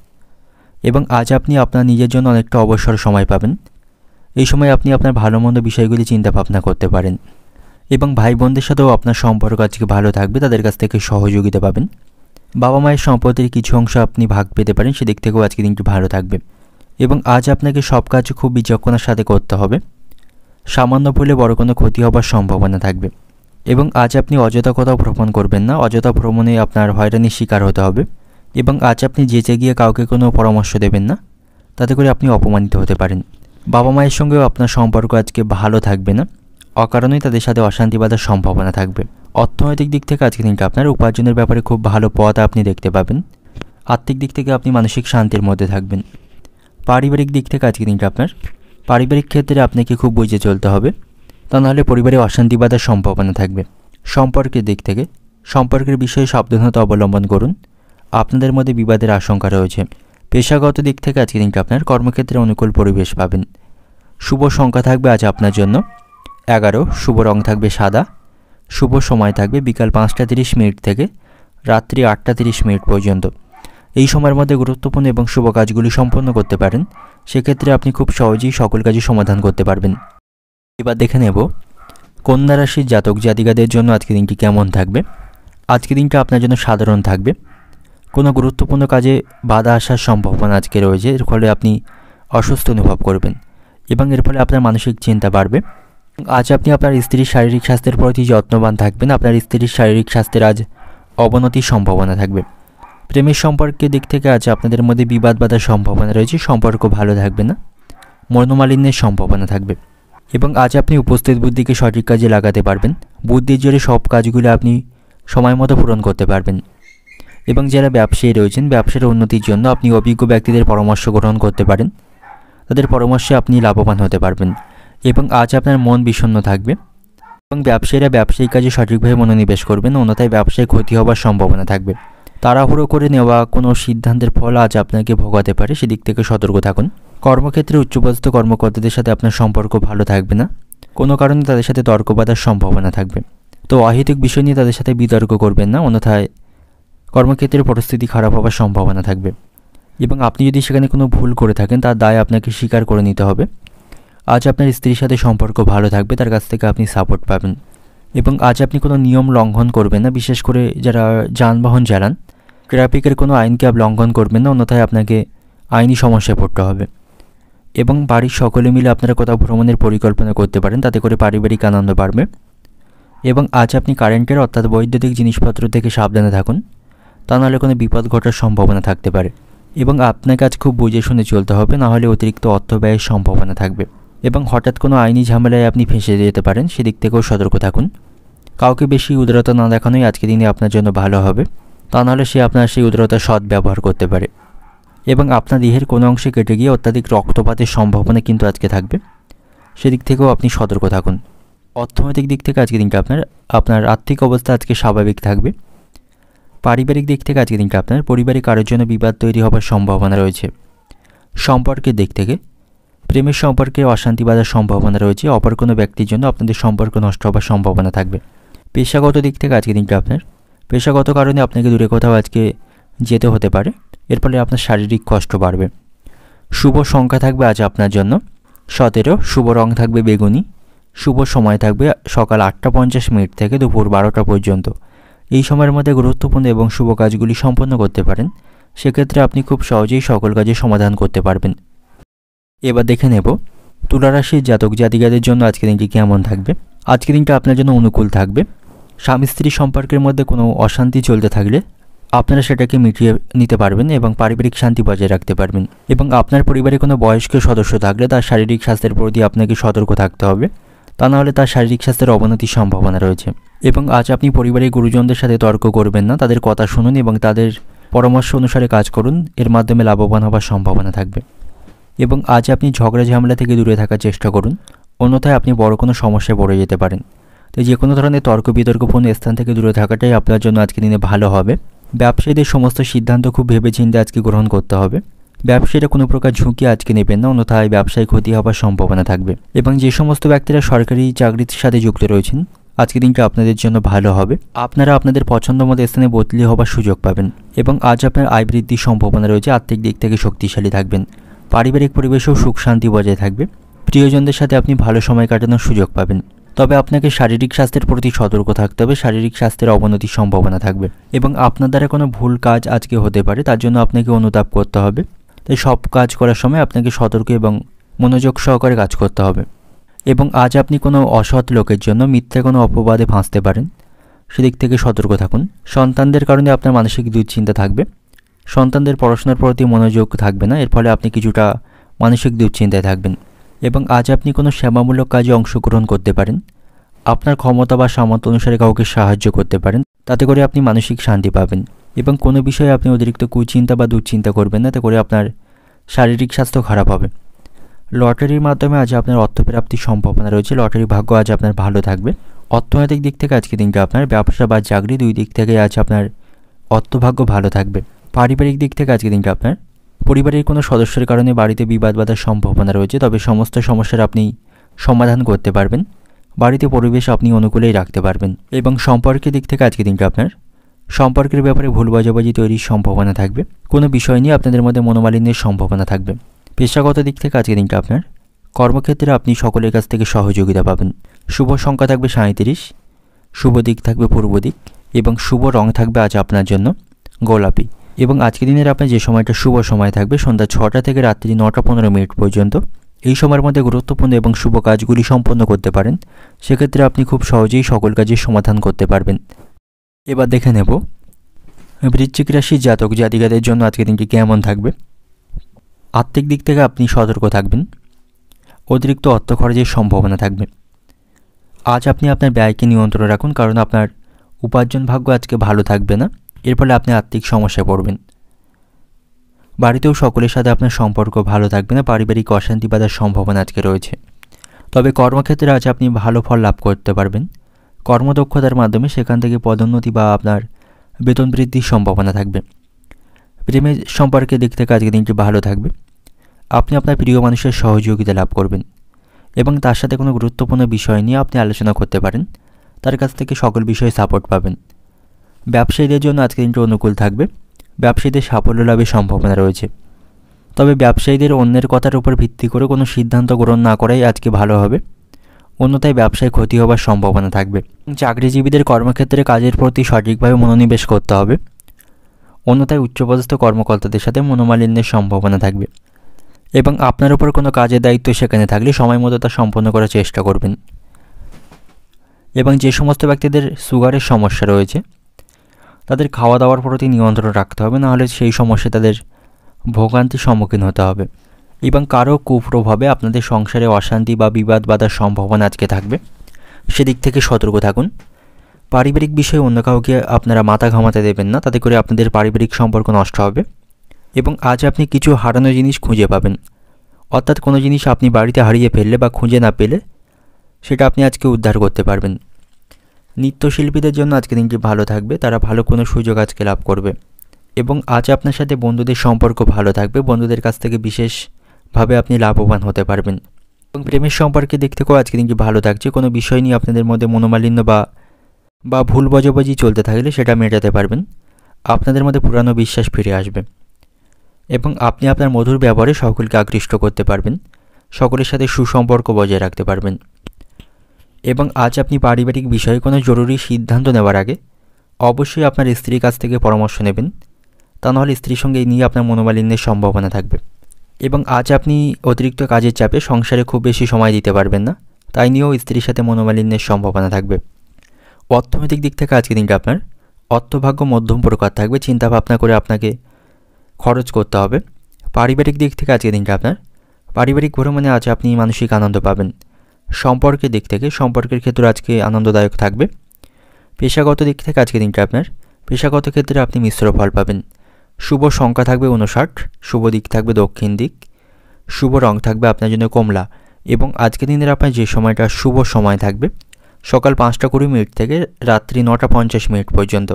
এবং আজ আপনি আপনার নিজের জন্য অনেকটা অবসর সময় পাবেন। এই সময় আপনি আপনার ভালো মন্দ বিষয়গুলি চিন্তা ভাবনা করতে পারেন। এবং ভাই বোনদের সাথেও আপনার সম্পর্ক আজকে ভালো থাকবে, তাদের কাছ থেকে সহযোগিতা পাবেন। বাবা মায়ের সম্পত্তির কিছু অংশ আপনি ভাগ পেতে পারেন, সেদিক থেকেও আজকে দিনটি ভালো থাকবে। এবং আজ আপনাকে সব কাজ খুব বিচক্ষণতার সাথে করতে হবে। সামান্য ভুলে বড় কোনো ক্ষতি হবার সম্ভাবনা থাকবে। এবং আজ আপনি অযথা কোথাও ভ্রমণ করবেন না, অযথা ভ্রমণে আপনার হয়রানির শিকার হতে হবে। এবং আজ আপনি যেচে গিয়ে কাউকে কোনো পরামর্শ দেবেন না, তাতে করে আপনি অপমানিত হতে পারেন। বাবা মায়ের সঙ্গেও আপনার সম্পর্ক আজকে ভালো থাকবে না, অকারণেই তাদের সাথে অশান্তি বাঁধার সম্ভাবনা থাকবে। অর্থনৈতিক দিক থেকে আজকে দিনটা আপনার উপার্জনের ব্যাপারে খুব ভালো পথ আপনি দেখতে পাবেন। আর্থিক দিক থেকে আপনি মানসিক শান্তির মধ্যে থাকবেন। পারিবারিক দিক থেকে আজকে দিনটা আপনার পারিবারিক ক্ষেত্রে আপনাকে খুব বুঝে চলতে হবে, তা নাহলে পরিবারে অশান্তি বাঁধার সম্ভাবনা থাকবে। সম্পর্কের দিক থেকে সম্পর্কের বিষয়ে সাবধানতা অবলম্বন করুন, আপনাদের মধ্যে বিবাদের আশঙ্কা রয়েছে। পেশাগত দিক থেকে আজকে দিনটা আপনার কর্মক্ষেত্রে অনুকূল পরিবেশ পাবেন। শুভ সংখ্যা থাকবে আজ আপনার জন্য 11, শুভ রং থাকবে সাদা, শুভ সময় থাকবে বিকাল 5:30 থেকে রাত্রি 8:30 পর্যন্ত। এই সময়ের মধ্যে গুরুত্বপূর্ণ এবং শুভ কাজগুলি সম্পন্ন করতে পারেন, সেক্ষেত্রে আপনি খুব সহজেই সকল কাজই সমাধান করতে পারবেন। এবার দেখে নেব কন্যা রাশির জাতক জাতিকাদের জন্য আজকের দিনটি কেমন থাকবে। আজকের দিনটা আপনার জন্য সাধারণ থাকবে। কোনো গুরুত্বপূর্ণ কাজে বাধা আসার সম্ভাবনা আজকে রয়েছে, এর ফলে আপনি অসুস্থ অনুভব করবেন এবং এর ফলে আপনার মানসিক চিন্তা বাড়বে। আজ আপনি আপনার স্ত্রীর শারীরিক স্বাস্থ্যের প্রতি যত্নবান থাকবেন। আপনার স্ত্রীর শারীরিক স্বাস্থ্যের আজ অবনতির সম্ভাবনা থাকবে। প্রেমের সম্পর্কের দিক থেকে আজ আপনাদের মধ্যে বিবাদ বাধার সম্ভাবনা রয়েছে, সম্পর্ক ভালো থাকবে না, মনোমালিন্যের সম্ভাবনা থাকবে। এবং আজ আপনি উপস্থিত বুদ্ধিকে সঠিক কাজে লাগাতে পারবেন। বুদ্ধির জোরে সব কাজগুলো আপনি সময় মতো পূরণ করতে পারবেন। এবং যারা ব্যবসায়ী রয়েছেন, ব্যবসার উন্নতির জন্য আপনি অভিজ্ঞ ব্যক্তিদের পরামর্শ গ্রহণ করতে পারেন। তাদের পরামর্শে আপনি লাভবান হতে পারবেন। এবং আজ আপনার মন বিষণ্ণ থাকবে এবং ব্যবসায়ীরা ব্যবসায়িক কাজে সঠিকভাবে মনোনিবেশ করবেন, অন্যথায় ব্যবসায় ক্ষতি হওয়ার সম্ভাবনা থাকবে। তাড়াহুড়ো করে নেওয়া কোনো সিদ্ধান্তের ফল আজ আপনাকে ভোগাতে পারে, সেদিক থেকে সতর্ক থাকুন। কর্মক্ষেত্রে উচ্চপদস্থ কর্মকর্তাদের সাথে আপনার সম্পর্ক ভালো থাকবে না, কোনো কারণে তাদের সাথে তর্ক বাঁধার সম্ভাবনা থাকবে। তো অহেতুক বিষয় নিয়ে তাদের সাথে বিতর্ক করবেন না, অন্যথায় কর্মক্ষেত্রের পরিস্থিতি খারাপ হওয়ার সম্ভাবনা থাকবে। এবং আপনি যদি সেখানে কোনো ভুল করে থাকেন, তার দায় আপনাকে স্বীকার করে নিতে হবে। আজ আপনার স্ত্রীর সাথে সম্পর্ক ভালো থাকবে, তার কাছ থেকে আপনি সাপোর্ট পাবেন। এবং আজ আপনি কোনো নিয়ম লঙ্ঘন করবেন না, বিশেষ করে যারা যানবাহন চালান, ট্রাফিকের কোনো আইনকে আপনি লঙ্ঘন করবেন না, অন্যথায় আপনাকে আইনি সমস্যায় পড়তে হবে। এবং বাড়ির সকলে মিলে আপনারা কোথাও ভ্রমণের পরিকল্পনা করতে পারেন, তাতে করে পারিবারিক আনন্দ বাড়বে। এবং আজ আপনি কারেন্টের অর্থাৎ বৈদ্যুতিক জিনিসপত্র থেকে সাবধানে থাকুন, তা নাহলে কোনো বিপদ ঘটার সম্ভাবনা থাকতে পারে। এবং আপনাকে আজ খুব বুঝে শুনে চলতে হবে, নাহলে অতিরিক্ত অর্থ ব্যয়ের সম্ভাবনা থাকবে। এবং হঠাৎ কোনো আইনি ঝামেলায় আপনি ফেঁসে যেতে পারেন, সেদিক থেকেও সতর্ক থাকুন। কাউকে বেশি উদারতা না দেখানোই আজকের দিনে আপনার জন্য ভালো হবে, তা নাহলে সে আপনার সেই উদারতার সৎ ব্যবহার করতে পারে। এবং আপনার দেহের কোনো অংশে কেটে গিয়ে অত্যাধিক রক্তপাতের সম্ভাবনা কিন্তু আজকে থাকবে, সেদিক থেকেও আপনি সতর্ক থাকুন। অর্থনৈতিক দিক থেকে আজকের দিনটা আপনার আর্থিক অবস্থা আজকে স্বাভাবিক থাকবে। পারিবারিক দিক থেকে আজকের দিনটা আপনার পরিবারে কারোর জন্য বিবাদ তৈরি হওয়ার সম্ভাবনা রয়েছে। সম্পর্কের দিক থেকে প্রেমের সম্পর্কে অশান্তি বাঁধার সম্ভাবনা রয়েছে, অপর কোনো ব্যক্তির জন্য আপনাদের সম্পর্ক নষ্ট হওয়ার সম্ভাবনা থাকবে। পেশাগত দিক থেকে আজকের দিনটা আপনার পেশাগত কারণে আপনাকে দূরে কোথাও আজকে যেতে হতে পারে, এর ফলে আপনার শারীরিক কষ্ট বাড়বে। শুভ সংখ্যা থাকবে আজ আপনার জন্য 17, শুভ রং থাকবে বেগুনি, শুভ সময় থাকবে সকাল 8:50 থেকে দুপুর 12টা পর্যন্ত। এই সময়ের মধ্যে গুরুত্বপূর্ণ এবং শুভ কাজগুলি সম্পন্ন করতে পারেন, সেক্ষেত্রে আপনি খুব সহজেই সকল কাজে সমাধান করতে পারবেন। এবার দেখে নেব তুলা রাশির জাতক জাতিকাদের জন্য আজকের দিনটি কেমন থাকবে। আজকের দিনটা আপনার জন্য অনুকূল থাকবে। স্বামী স্ত্রী সম্পর্কের মধ্যে কোনো অশান্তি চলতে থাকলে আপনারা সেটাকে মিটিয়ে নিতে পারবেন এবং পারিবারিক শান্তি বজায় রাখতে পারবেন। এবং আপনার পরিবারে কোনো বয়স্ক সদস্য থাকলে তার শারীরিক স্বাস্থ্যের প্রতি আপনাকে সতর্ক থাকতে হবে, তা নাহলে তার শারীরিক স্বাস্থ্যের অবনতির সম্ভাবনা রয়েছে। এবং আজ আপনি পরিবারের গুরুজনদের সাথে তর্ক করবেন না, তাদের কথা শুনুন এবং তাদের পরামর্শ অনুসারে কাজ করুন, এর মাধ্যমে লাভবান হওয়ার সম্ভাবনা থাকবে। এবং আজ আপনি ঝগড়া ঝামেলা থেকে দূরে থাকার চেষ্টা করুন, অন্যথায় আপনি বড় কোনো সমস্যায় পড়ে যেতে পারেন। তো যে কোনো ধরনের তর্ক বিতর্কপূর্ণ স্থান থেকে দূরে থাকাটাই আপনার জন্য আজকের দিনে ভালো হবে। ব্যবসায়ীদের সমস্ত সিদ্ধান্ত খুব ভেবেচিন্তে আজকে গ্রহণ করতে হবে। ব্যবসায়ীরা কোনো প্রকার ঝুঁকি আজকে নেবেন না, অন্যথায় ব্যবসায় ক্ষতি হওয়ার সম্ভাবনা থাকবে। এবং যে সমস্ত ব্যক্তিরা সরকারি চাকরির সাথে যুক্ত রয়েছেন, আজকের দিনটা আপনাদের জন্য ভালো হবে। আপনারা আপনাদের পছন্দ মতো স্থানে বদলি হওয়ার সুযোগ পাবেন। এবং আজ আপনার আয় বৃদ্ধির সম্ভাবনা রয়েছে, আর্থিক দিক থেকে শক্তিশালী থাকবেন। পারিবারিক পরিবেশেও সুখ শান্তি বজায় থাকবে। প্রিয়জনদের সাথে আপনি ভালো সময় কাটানোর সুযোগ পাবেন। তবে আপনাকে শারীরিক স্বাস্থ্যের প্রতি সতর্ক থাকতে হবে, শারীরিক স্বাস্থ্যের অবনতির সম্ভাবনা থাকবে। এবং আপনার দ্বারা কোনো ভুল কাজ আজকে হতে পারে, তার জন্য আপনাকে অনুতাপ করতে হবে। তাই সব কাজ করার সময় আপনাকে সতর্ক এবং মনোযোগ সহকারে কাজ করতে হবে। এবং আজ আপনি কোনো অসৎ লোকের জন্য মিথ্যা কোনো অপবাদে ফাঁসতে পারেন, সেদিক থেকে সতর্ক থাকুন। সন্তানদের কারণে আপনার মানসিক দুশ্চিন্তা থাকবে। সন্তানদের পড়াশোনার প্রতি মনোযোগ থাকবে না, এর ফলে আপনি কিছুটা মানসিক দুশ্চিন্তায় থাকবেন। এবং আজ আপনি কোনো সেবামূলক কাজে অংশগ্রহণ করতে পারেন। আপনার ক্ষমতা বা সামর্থ্য অনুসারে কাউকে সাহায্য করতে পারেন, তাতে করে আপনি মানসিক শান্তি পাবেন। এবং কোনো বিষয়ে আপনি অতিরিক্ত কুচিন্তা বা দুশ্চিন্তা করবেন না, তাতে করে আপনার শারীরিক স্বাস্থ্য খারাপ হবে। লটারির মাধ্যমে আজ আপনার অর্থপ্রাপ্তির সম্ভাবনা রয়েছে। লটারি ভাগ্য আজ আপনার ভালো থাকবে। অর্থনৈতিক দিক থেকে আজকে দিনটা আপনার ব্যবসা বা চাকরি দুই দিক থেকে আজ আপনার অর্থভাগ্য ভালো থাকবে। পারিবারিক দিক থেকে আজকে দিনটা আপনার পরিবারের কোনো সদস্যের কারণে বাড়িতে বিবাদ বাঁধার সম্ভাবনা রয়েছে, তবে সমস্ত সমস্যার আপনি সমাধান করতে পারবেন। বাড়িতে পরিবেশ আপনি অনুকূলেই রাখতে পারবেন। এবং সম্পর্কের দিক থেকে আজকে দিনটা আপনার সম্পর্কের ব্যাপারে ভুল বোঝাবুঝি তৈরির সম্ভাবনা থাকবে। কোনো বিষয় নিয়ে আপনাদের মধ্যে মনোমালিন্যের সম্ভাবনা থাকবে। পেশাগত দিক থেকে আজকের দিনটা আপনার কর্মক্ষেত্রে আপনি সকলের কাছ থেকে সহযোগিতা পাবেন। শুভ সংখ্যা থাকবে 37, শুভ দিক থাকবে পূর্ব দিক এবং শুভ রং থাকবে আজ আপনার জন্য গোলাপি। এবং আজকের দিনের আপনার যে সময়টা শুভ সময় থাকবে সন্ধ্যা 6টা থেকে রাত্রি 9টা 15 মিনিট পর্যন্ত। এই সময়ের মধ্যে গুরুত্বপূর্ণ এবং শুভ কাজগুলি সম্পন্ন করতে পারেন। সেক্ষেত্রে আপনি খুব সহজেই সকল কাজের সমাধান করতে পারবেন। এবার দেখে নেব বৃশ্চিক রাশির জাতক জাতিকাদের জন্য আজকের দিনটি কেমন থাকবে। আর্থিক দিক থেকে আপনি সতর্ক থাকবেন। অতিরিক্ত অর্থ খরচের সম্ভাবনা থাকবে। আজ আপনি আপনার ব্যয়কে নিয়ন্ত্রণে রাখুন, কারণ আপনার উপার্জন ভাগ্য আজকে ভালো থাকবে না। এর ফলে আপনি আর্থিক সমস্যায় পড়বেন। বাড়িতেও সকলের সাথে আপনার সম্পর্ক ভালো থাকবে না। পারিবারিক অশান্তি বাঁধার সম্ভাবনা আজকে রয়েছে। তবে কর্মক্ষেত্রে আজ আপনি ভালো ফল লাভ করতে পারবেন। কর্মদক্ষতার মাধ্যমে সেখান থেকে পদোন্নতি বা আপনার বেতন বৃদ্ধির সম্ভাবনা থাকবে। প্রেমের সম্পর্কের দিক থেকে আজকের দিনটি ভালো থাকবে। আপনি আপনার প্রিয় মানুষের সহযোগিতা লাভ করবেন এবং তার সাথে কোনো গুরুত্বপূর্ণ বিষয় নিয়ে আপনি আলোচনা করতে পারেন। তার কাছ থেকে সকল বিষয়ে সাপোর্ট পাবেন। ব্যবসায়ীদের জন্য আজকের দিনটি অনুকূল থাকবে। ব্যবসায়ীদের সাফল্য লাভের সম্ভাবনা রয়েছে। তবে ব্যবসায়ীদের অন্যের কথার উপর ভিত্তি করে কোনো সিদ্ধান্ত গ্রহণ না করাই আজকে ভালো হবে, অন্যথায় ব্যবসায় ক্ষতি হওয়ার সম্ভাবনা থাকবে। চাকরিজীবীদের কর্মক্ষেত্রে কাজের প্রতি সঠিকভাবে মনোনিবেশ করতে হবে, অন্যথায় উচ্চপদস্থ কর্মকর্তাদের সাথে মনোমালিন্যের সম্ভাবনা থাকবে। এবং আপনার উপর কোনো কাজের দায়িত্ব সেখানে থাকলে সময় মতো তা সম্পন্ন করার চেষ্টা করবেন। এবং যে সমস্ত ব্যক্তিদের সুগারের সমস্যা রয়েছে তাদের খাওয়া দাওয়ার প্রতি নিয়ন্ত্রণ রাখতে হবে, নাহলে সেই সমস্যা তাদের ভোগান্তির সম্মুখীন হতে হবে। এবং কারো কুপ্রভাবে আপনাদের সংসারে অশান্তি বা বিবাদ বাঁধার সম্ভাবনা আজকে থাকবে, সেদিক থেকে সতর্ক থাকুন। পারিবারিক বিষয়ে অন্য কাউকে আপনারা মাথা ঘামাতে দেবেন না, তাতে করে আপনাদের পারিবারিক সম্পর্ক নষ্ট হবে। এবং আজ আপনি কিছু হারানো জিনিস খুঁজে পাবেন, অর্থাৎ কোনো জিনিস আপনি বাড়িতে হারিয়ে ফেললে বা খুঁজে না পেলে সেটা আপনি আজকে উদ্ধার করতে পারবেন। নৃত্যশিল্পীদের জন্য আজকে দিনটি ভালো থাকবে, তারা ভালো কোনো সুযোগ আজকে লাভ করবে। এবং আজ আপনার সাথে বন্ধুদের সম্পর্ক ভালো থাকবে, বন্ধুদের কাছ থেকে বিশেষভাবে আপনি লাভবান হতে পারবেন। এবং প্রেমের সম্পর্কে দিক থেকেও আজকে দিনটি ভালো থাকছে। কোনো বিষয় নিয়ে আপনাদের মধ্যে মনোমালিন্য বা ভুল বোঝাবুঝি চলতে থাকলে সেটা মেটাতে পারবেন। আপনাদের মধ্যে পুরানো বিশ্বাস ফিরে আসবে এবং আপনি আপনার মধুর ব্যবহারে সকলকে আকৃষ্ট করতে পারবেন, সকলের সাথে সুসম্পর্ক বজায় রাখতে পারবেন। এবং আজ আপনি পারিবারিক বিষয়ে কোনো জরুরি সিদ্ধান্ত নেওয়ার আগে অবশ্যই আপনার স্ত্রীর কাছ থেকে পরামর্শ নেবেন, তা নাহলে স্ত্রীর সঙ্গে এই নিয়ে আপনার মনোমালিন্যের সম্ভাবনা থাকবে। এবং আজ আপনি অতিরিক্ত কাজের চাপে সংসারে খুব বেশি সময় দিতে পারবেন না, তাই নিয়েও স্ত্রীর সাথে মনোমালিন্যের সম্ভাবনা থাকবে। অর্থনৈতিক দিক থেকে আজকে দিনটা আপনার অর্থভাগ্য মধ্যম প্রকার থাকবে, চিন্তাভাবনা করে আপনাকে খরচ করতে হবে। পারিবারিক দিক থেকে আজকে দিনটা আপনার পারিবারিক ভ্রমণে আজ আপনি মানসিক আনন্দ পাবেন। সম্পর্কের দিক থেকে সম্পর্কের ক্ষেত্রে আজকে আনন্দদায়ক থাকবে। পেশাগত দিক থেকে আজকে দিনটা আপনার পেশাগত ক্ষেত্রে আপনি মিশ্র ফল পাবেন। শুভ সংখ্যা থাকবে 59, শুভ দিক থাকবে দক্ষিণ দিক, শুভ রং থাকবে আপনার জন্য কমলা। এবং আজকের দিনের আপনার যে সময়টা শুভ সময় থাকবে সকাল 5টা 20 মিনিট থেকে রাত্রি 9টা 50 মিনিট পর্যন্ত।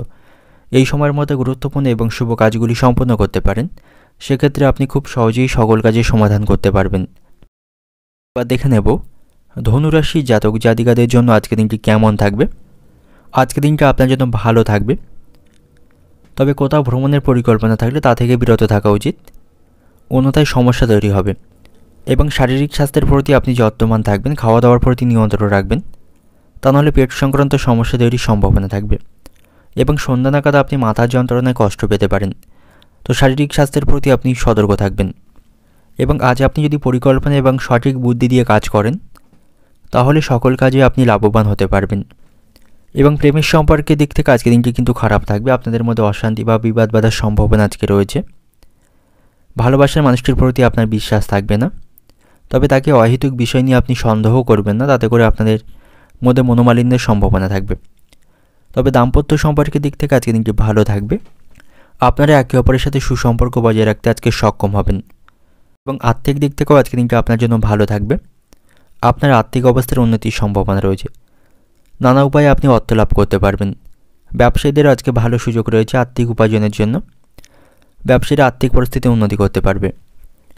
এই সময়ের মধ্যে গুরুত্বপূর্ণ এবং শুভ কাজগুলি সম্পন্ন করতে পারেন, সেক্ষেত্রে আপনি খুব সহজেই সকল কাজের সমাধান করতে পারবেন। এবার দেখে নেব ধনুরাশির জাতক জাতিকাদের জন্য আজকের দিনটি কেমন থাকবে। আজকের দিনটা আপনার জন্য ভালো থাকবে, তবে কোথাও ভ্রমণের পরিকল্পনা থাকলে তা থেকে বিরত থাকা উচিত, অন্যথায় সমস্যা তৈরি হবে। এবং শারীরিক স্বাস্থ্যের প্রতি আপনি যত্নবান থাকবেন, খাওয়া দাওয়ার প্রতি নিয়ন্ত্রণ রাখবেন, তা নাহলে পেট সংক্রান্ত সমস্যা তৈরির সম্ভাবনা থাকবে। এবং সন্ধ্যা নাগাদ আপনি মাথার যন্ত্রণায় কষ্ট পেতে পারেন, তো শারীরিক স্বাস্থ্যের প্রতি আপনি সতর্ক থাকবেন। এবং আজ আপনি যদি পরিকল্পনা এবং সঠিক বুদ্ধি দিয়ে কাজ করেন তাহলে সকল কাজে আপনি লাভবান হতে পারবেন। এবং প্রেমের সম্পর্কের দিক থেকে আজকের দিনটি কিন্তু খারাপ থাকবে, আপনাদের মধ্যে অশান্তি বা বিবাদ বাঁধার সম্ভাবনা আজকে রয়েছে। ভালোবাসার মানুষটির প্রতি আপনার বিশ্বাস থাকবে না, তবে তাকে অহেতুক বিষয় নিয়ে আপনি সন্দেহ করবেন না, তাতে করে আপনাদের মধ্যে মনোমালিন্যের সম্ভাবনা থাকবে। তবে দাম্পত্য সম্পর্কের দিক থেকে আজকের দিনটি ভালো থাকবে, আপনারা একে অপরের সাথে সুসম্পর্ক বজায় রাখতে আজকে সক্ষম হবেন। এবং আর্থিক দিক থেকেও আজকের দিনটা আপনার জন্য ভালো থাকবে, আপনার আর্থিক অবস্থার উন্নতির সম্ভাবনা রয়েছে, নানা উপায়ে আপনি অর্থ লাভ করতে পারবেন। ব্যবসায়ীদেরও আজকে ভালো সুযোগ রয়েছে আর্থিক উপার্জনের জন্য, ব্যবসায়ীরা আর্থিক পরিস্থিতি উন্নতি করতে পারবে।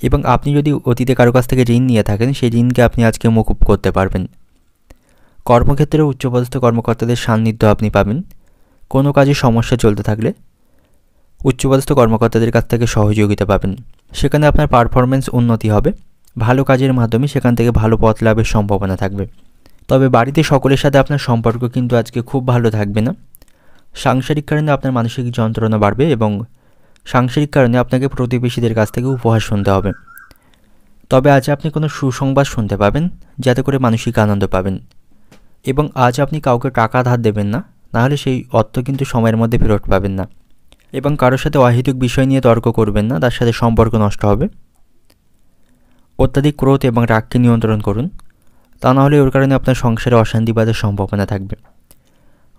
এবং আপনি যদি অতীতে কারো কাছ থেকে ঋণ নিয়ে থাকেন সেই ঋণকে আপনি আজকে মকুব করতে পারবেন। কর্মক্ষেত্রে উচ্চপদস্থ কর্মকর্তাদের সান্নিধ্য আপনি পাবেন, কোনো কাজে সমস্যা চলতে থাকলে উচ্চপদস্থ কর্মকর্তাদের কাছ থেকে সহযোগিতা পাবেন। সেখানে আপনার পারফরমেন্স উন্নতি হবে, ভালো কাজের মাধ্যমে সেখান থেকে ভালো পথ লাভের সম্ভাবনা থাকবে। তবে বাড়িতে সকলের সাথে আপনার সম্পর্ক কিন্তু আজকে খুব ভালো থাকবে না। সাংসারিক কারণে আপনার মানসিক যন্ত্রণা বাড়বে এবং সাংসারিক কারণে আপনাকে প্রতিবেশীদের কাছ থেকে উপহাস শুনতে হবে। তবে আজ আপনি কোনো সুসংবাদ শুনতে পাবেন, যাতে করে মানসিক আনন্দ পাবেন। এবং আজ আপনি কাউকে টাকা ধার দেবেন না, নাহলে সেই অর্থ কিন্তু সময়ের মধ্যে ফেরত পাবেন না। এবং কারোর সাথে অহেতুক বিষয় নিয়ে তর্ক করবেন না, তার সাথে সম্পর্ক নষ্ট হবে। অত্যাধিক ক্রোধ এবং রাগকে নিয়ন্ত্রণ করুন, তা নাহলে ওর কারণে আপনার সংসারে অশান্তি বাঁধার সম্ভাবনা থাকবে।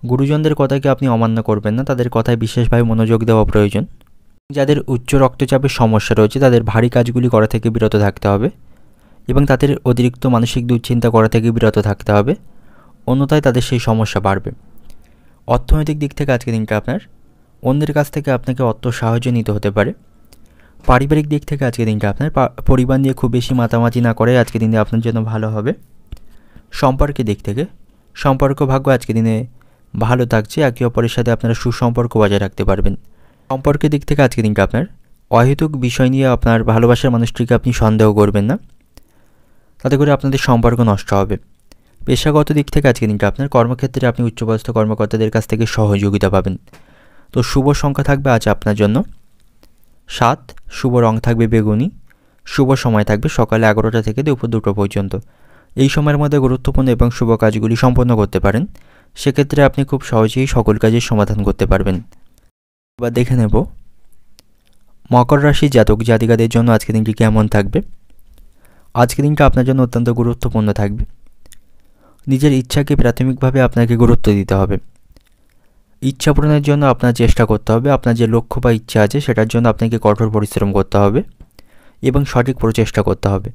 গুরুজনদের কথাকে আপনি অমান্য করবেন না, তাদের কথায় বিশেষভাবে মনোযোগ দেওয়া প্রয়োজন। যাদের উচ্চ রক্তচাপের সমস্যা রয়েছে তাদের ভারী কাজগুলি করা থেকে বিরত থাকতে হবে এবং তাদের অতিরিক্ত মানসিক দুশ্চিন্তা করা থেকে বিরত থাকতে হবে, অন্যথায় তাদের সেই সমস্যা বাড়বে। অর্থনৈতিক দিক থেকে আজকের দিনটা আপনার অন্যের কাছ থেকে আপনাকে অর্থ সাহায্য নিতে হতে পারে। পারিবারিক দিক থেকে আজকের দিনটা আপনার পরিবার নিয়ে খুব বেশি মাতামাতি না করে আজকের দিনে আপনার জন্য ভালো হবে। সম্পর্কের দিক থেকে সম্পর্ক ভাগ্য আজকের দিনে ভালো থাকছে, একে অপরের সাথে আপনারা সুসম্পর্ক বজায় রাখতে পারবেন। সম্পর্কের দিক থেকে আজকের দিনটা আপনার অহেতুক বিষয় নিয়ে আপনার ভালোবাসার মানুষটিকে আপনি সন্দেহ করবেন না, তাতে করে আপনাদের সম্পর্ক নষ্ট হবে। পেশাগত দিক থেকে আজকের দিনটা আপনার কর্মক্ষেত্রে আপনি উচ্চপদস্থ কর্মকর্তাদের কাছ থেকে সহযোগিতা পাবেন। তো শুভ সংখ্যা থাকবে আজ আপনার জন্য 7, শুভ রং থাকবে বেগুনি, শুভ সময় থাকবে সকালে 11টা থেকে দুপুর 2টো পর্যন্ত। এই সময়ের মধ্যে গুরুত্বপূর্ণ এবং শুভ কাজগুলি সম্পন্ন করতে পারেন, সেক্ষেত্রে আপনি খুব সহজেই সকল কাজের সমাধান করতে পারবেন। এবার দেখে নেব মকর রাশির জাতক জাতিকাদের জন্য আজকের দিনটি কেমন থাকবে। আজকের দিনটা আপনার জন্য অত্যন্ত গুরুত্বপূর্ণ থাকবে। নিজের ইচ্ছাকে প্রাথমিকভাবে আপনাকে গুরুত্ব দিতে হবে। ইচ্ছা পূরণের জন্য আপনার চেষ্টা করতে হবে, আপনার যে লক্ষ্য বা ইচ্ছা আছে সেটার জন্য আপনাকে কঠোর পরিশ্রম করতে হবে এবং সঠিক প্রচেষ্টা করতে হবে,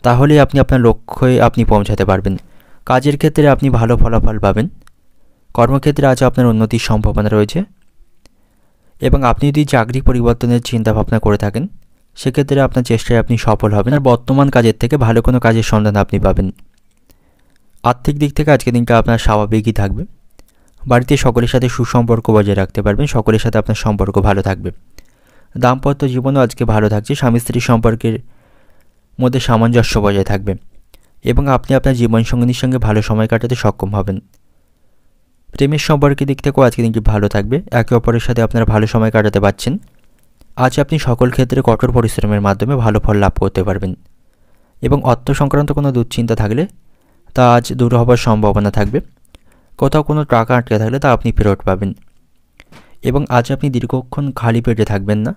তাহলেই আপনি আপনার লক্ষ্যে আপনি পৌঁছাতে পারবেন। কাজের ক্ষেত্রে আপনি ভালো ফলাফল পাবেন। কর্মক্ষেত্রে আজ আপনার উন্নতির সম্ভাবনা রয়েছে এবং আপনি যদি চাকরি পরিবর্তনের চিন্তাভাবনা করে থাকেন সেক্ষেত্রে আপনার চেষ্টায় আপনি সফল হবেন আর বর্তমান কাজের থেকে ভালো কোনো কাজের সন্ধান আপনি পাবেন। আর্থিক দিক থেকে আজকের দিনটা আপনার স্বাভাবিকই থাকবে। বাড়িতে সকলের সাথে সুসম্পর্ক বজায় রাখতে পারবেন, সকলের সাথে আপনার সম্পর্ক ভালো থাকবে। দাম্পত্য জীবনও আজকে ভালো থাকছে, স্বামী স্ত্রী সম্পর্কের মধ্যে সামঞ্জস্য বজায় থাকবে এবং আপনি আপনার জীবনসঙ্গিনীর সঙ্গে ভালো সময় কাটাতে সক্ষম হবেন। প্রেমের সম্পর্কের দিক থেকেও আজকের দিনটি ভালো থাকবে, একে অপরের সাথে আপনারা ভালো সময় কাটাতে পারছেন। আজ আপনি সকল ক্ষেত্রে কঠোর পরিশ্রমের মাধ্যমে ভালো ফল লাভ করতে পারবেন এবং অর্থ সংক্রান্ত কোনো দুশ্চিন্তা থাকলে তা আজ দূর হবার সম্ভাবনা থাকবে। কোথাও কোনো টাকা আটকে থাকলে তা আপনি ফেরত পাবেন এবং আজ আপনি দীর্ঘক্ষণ খালি পেটে থাকবেন না,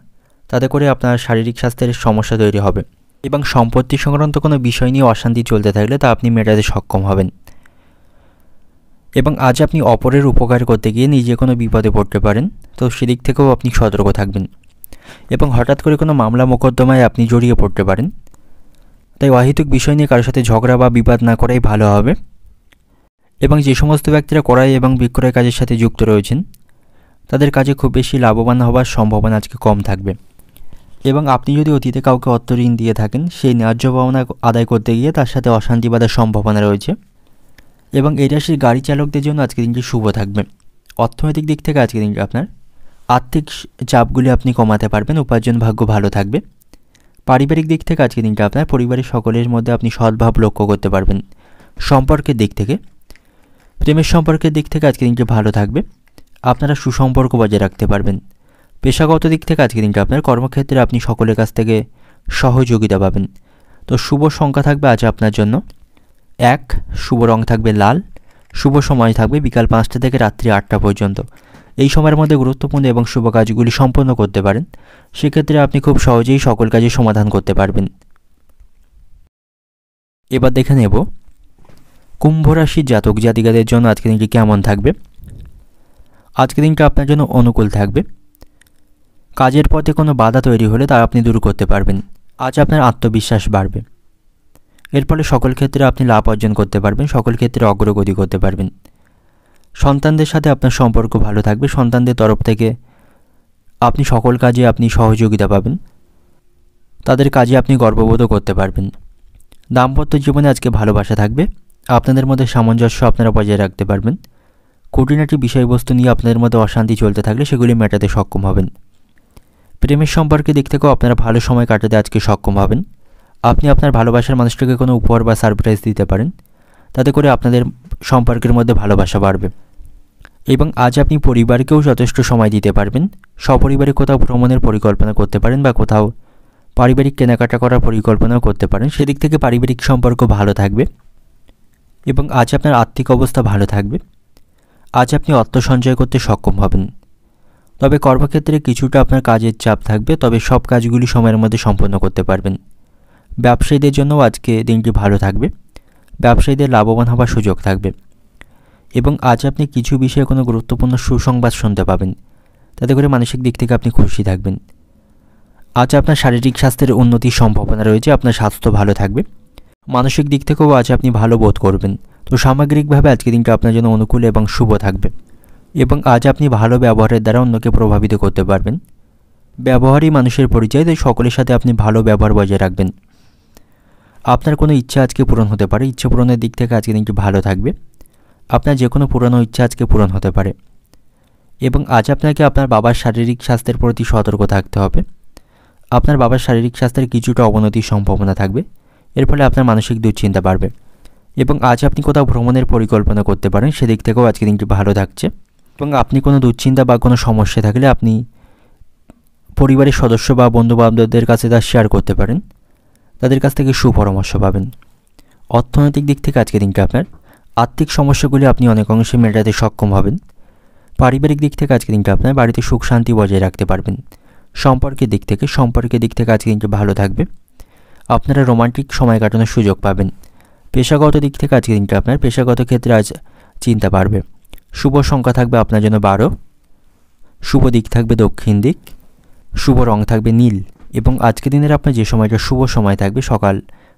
তাতে করে আপনার শারীরিক স্বাস্থ্যের সমস্যা তৈরি হবে এবং সম্পত্তি সংক্রান্ত কোনো বিষয় নিয়ে অশান্তি চলতে থাকলে তা আপনি মেটাতে সক্ষম হবেন এবং আজ আপনি অপরের উপকার করতে গিয়ে নিজে কোনো বিপদে পড়তে পারেন, তো সেদিক থেকেও আপনি সতর্ক থাকবেন এবং হঠাৎ করে কোনো মামলা মোকদ্দমায় আপনি জড়িয়ে পড়তে পারেন। তাই অহেতুক বিষয় নিয়ে কারোর সাথে ঝগড়া বা বিবাদ না করাই ভালো হবে এবং যে সমস্ত ব্যক্তিরা ক্রয় এবং বিক্রয় কাজের সাথে যুক্ত রয়েছেন তাদের কাজে খুব বেশি লাভবান হওয়ার সম্ভাবনা আজকে কম থাকবে এবং আপনি যদি অতীতে কাউকে অর্থ ঋণ দিয়ে থাকেন সেই ন্যায্য পাওনা আদায় করতে গিয়ে তার সাথে অশান্তি বাঁধার সম্ভাবনা রয়েছে এবং এই রাশির গাড়ি চালকদের জন্য আজকের দিনটি শুভ থাকবে। অর্থনৈতিক দিক থেকে আজকের দিনটি আপনার আর্থিক চাপগুলি আপনি কমাতে পারবেন, উপার্জন ভাগ্য ভালো থাকবে। পারিবারিক দিক থেকে আজকের দিনটা আপনার পরিবারের সকলের মধ্যে আপনি সদ্ভাব লক্ষ্য করতে পারবেন। সম্পর্কের দিক থেকে প্রেমের সম্পর্কের দিক থেকে আজকের দিনটি ভালো থাকবে, আপনারা সুসম্পর্ক বজায় রাখতে পারবেন। পেশাগত দিক থেকে আজকের দিনটা আপনার কর্মক্ষেত্রে আপনি সকলের কাছ থেকে সহযোগিতা পাবেন। তো শুভ সংখ্যা থাকবে আজ আপনার জন্য 1, শুভ রং থাকবে লাল, শুভ সময় থাকবে বিকাল 5টা থেকে রাত্রি 8টা পর্যন্ত। এই সময়ের মধ্যে গুরুত্বপূর্ণ এবং শুভ কাজগুলি সম্পন্ন করতে পারেন, সেক্ষেত্রে আপনি খুব সহজেই সকল কাজের সমাধান করতে পারবেন। এবার দেখে নেব কুম্ভ রাশির জাতক জাতিকাদের জন্য আজকের দিনটি কেমন থাকবে। আজকের দিনটা আপনার জন্য অনুকূল থাকবে। কাজের পথে কোনো বাধা তৈরি হলে তা আপনি দূর করতে পারবেন। আজ আপনার আত্মবিশ্বাস বাড়বে, এর ফলে সকল ক্ষেত্রে আপনি লাভ অর্জন করতে পারবেন, সকল ক্ষেত্রে অগ্রগতি করতে পারবেন। সন্তানদের সাথে আপনার সম্পর্ক ভালো থাকবে, সন্তানদের তরফ থেকে আপনি সকল কাজে আপনি সহযোগিতা পাবেন, তাদের কাজে আপনি গর্ববোধ করতে পারবেন। দাম্পত্য জীবনে আজকে ভালোবাসা থাকবে, আপনাদের মধ্যে সামঞ্জস্য আপনারা বজায় রাখতে পারবেন। খুঁটিনাটি বিষয়বস্তু নিয়ে আপনাদের মধ্যে অশান্তি চলতে থাকলে সেগুলি মেটাতে সক্ষম হবেন। প্রেমের সম্পর্কে দিক থেকেও আপনারা ভালো সময় কাটাতে আজকে সক্ষম হবেন। আপনি আপনার ভালোবাসার মানুষটাকে কোনো উপহার বা সারপ্রাইজ দিতে পারেন, তাতে করে আপনাদের সম্পর্কের মধ্যে ভালোবাসা বাড়বে। এবং আজ আপনি পরিবারকেও যথেষ্ট সময় দিতে পারবেন। সপরিবারে কোথাও ভ্রমণের পরিকল্পনা করতে পারেন বা কোথাও পারিবারিক কেনাকাটা করার পরিকল্পনাও করতে পারেন। সেদিক থেকে পারিবারিক সম্পর্ক ভালো থাকবে এবং আজ আপনার আর্থিক অবস্থা ভালো থাকবে। আজ আপনি অর্থ সঞ্চয় করতে সক্ষম হবেন। তবে কর্মক্ষেত্রে কিছুটা আপনার কাজের চাপ থাকবে, তবে সব কাজগুলি সময়ের মধ্যে সম্পন্ন করতে পারবেন। ব্যবসায়ীদের জন্যও আজকে দিনটি ভালো থাকবে। ব্যবসায়ীদের লাভবান হওয়ার সুযোগ থাকবে এবং আজ আপনি কিছু বিষয়ে কোনো গুরুত্বপূর্ণ সুসংবাদ শুনতে পাবেন, তাতে করে মানসিক দিক থেকে আপনি খুশি থাকবেন। আজ আপনার শারীরিক স্বাস্থ্যের উন্নতির সম্ভাবনা রয়েছে। আপনার স্বাস্থ্য ভালো থাকবে। মানসিক দিক থেকেও আজ আপনি ভালো বোধ করবেন। তো সামগ্রিকভাবে আজকে দিনটা আপনার জন্য অনুকূল এবং শুভ থাকবে এবং আজ আপনি ভালো ব্যবহারের দ্বারা অন্যকে প্রভাবিত করতে পারবেন। ব্যবহারই মানুষের পরিচয়, তাই সকলের সাথে আপনি ভালো ব্যবহার বজায় রাখবেন। আপনার কোনো ইচ্ছা আজকে পূরণ হতে পারে। ইচ্ছা পূরণের দিক থেকে আজকে দিনটি ভালো থাকবে। আপনার যে কোনো পুরনো ইচ্ছা আজকে পূরণ হতে পারে এবং আজ আপনাকে আপনার বাবার শারীরিক স্বাস্থ্যের প্রতি সতর্ক থাকতে হবে। আপনার বাবার শারীরিক স্বাস্থ্যের কিছুটা অবনতির সম্ভাবনা থাকবে। এর ফলে আপনার মানসিক দুশ্চিন্তা বাড়বে এবং আজ আপনি কোথাও ভ্রমণের পরিকল্পনা করতে পারেন। সেদিক থেকেও আজকে দিনটি ভালো থাকছে এবং আপনি কোনো দুশ্চিন্তা বা কোনো সমস্যা থাকলে আপনি পরিবারের সদস্য বা বন্ধুবান্ধবদের কাছে তা শেয়ার করতে পারেন। তাদের কাছ থেকে সুপরামর্শ পাবেন। অর্থনৈতিক দিক থেকে আজকে দিনটা আপনার আর্থিক সমস্যাগুলি আপনি অনেক অংশে মেটাতে সক্ষম হবেন। পারিবারিক দিক থেকে আজকে দিনটা আপনার বাড়িতে সুখ শান্তি বজায় রাখতে পারবেন। সম্পর্কের দিক থেকে আজকে দিনটা ভালো থাকবে। আপনারা রোমান্টিক সময় কাটানোর সুযোগ পাবেন। পেশাগত দিক থেকে আজকে দিনটা আপনার পেশাগত ক্ষেত্রে আজ চিন্তা বাড়বে। শুভ সংখ্যা থাকবে আপনার জন্য 12। শুভ দিক থাকবে দক্ষিণ দিক। শুভ রং থাকবে নীল এবং আজকে দিনের আপনার যে সময়টা শুভ সময় থাকবে সকাল